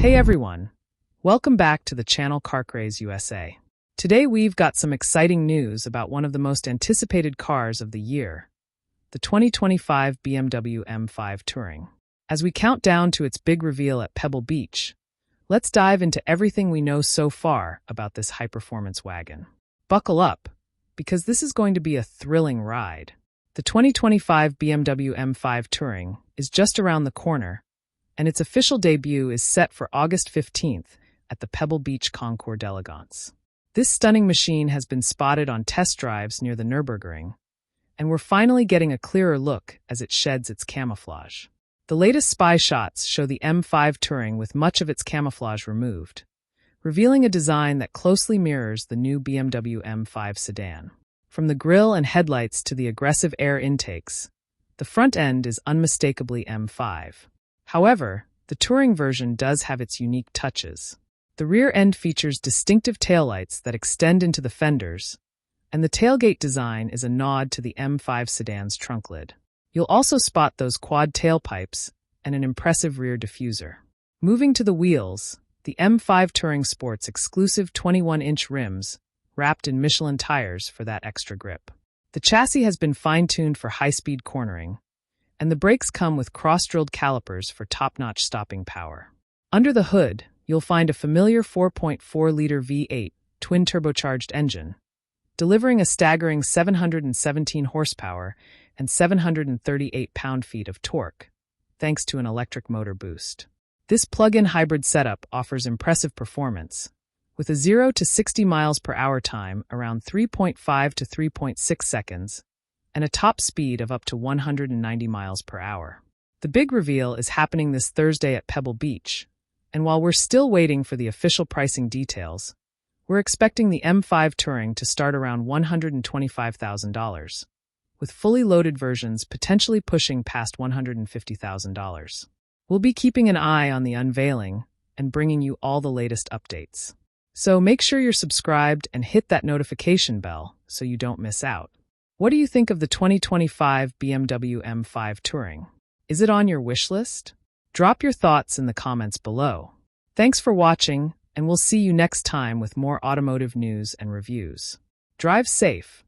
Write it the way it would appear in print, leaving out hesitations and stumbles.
Hey everyone, welcome back to the channel Car Craze USA. Today we've got some exciting news about one of the most anticipated cars of the year, the 2025 BMW M5 Touring. As we count down to its big reveal at Pebble Beach, let's dive into everything we know so far about this high-performance wagon. Buckle up, because this is going to be a thrilling ride. The 2025 BMW M5 Touring is just around the corner, and its official debut is set for August 15th at the Pebble Beach Concours d'Elegance. This stunning machine has been spotted on test drives near the Nürburgring, and we're finally getting a clearer look as it sheds its camouflage. The latest spy shots show the M5 Touring with much of its camouflage removed, revealing a design that closely mirrors the new BMW M5 sedan. From the grille and headlights to the aggressive air intakes, the front end is unmistakably M5. However, the Touring version does have its unique touches. The rear end features distinctive taillights that extend into the fenders, and the tailgate design is a nod to the M5 sedan's trunk lid. You'll also spot those quad tailpipes and an impressive rear diffuser. Moving to the wheels, the M5 Touring sports exclusive 21-inch rims wrapped in Michelin tires for that extra grip. The chassis has been fine-tuned for high-speed cornering, and the brakes come with cross-drilled calipers for top-notch stopping power. Under the hood, you'll find a familiar 4.4-liter V8 twin-turbocharged engine, delivering a staggering 717 horsepower and 738 pound-feet of torque, thanks to an electric motor boost. This plug-in hybrid setup offers impressive performance, with a 0 to 60 miles per hour time around 3.5 to 3.6 seconds, and a top speed of up to 190 miles per hour. The big reveal is happening this Thursday at Pebble Beach, and while we're still waiting for the official pricing details, we're expecting the M5 Touring to start around $125,000, with fully loaded versions potentially pushing past $150,000. We'll be keeping an eye on the unveiling and bringing you all the latest updates. So make sure you're subscribed and hit that notification bell so you don't miss out. What do you think of the 2025 BMW M5 Touring? Is it on your wish list? Drop your thoughts in the comments below. Thanks for watching, and we'll see you next time with more automotive news and reviews. Drive safe.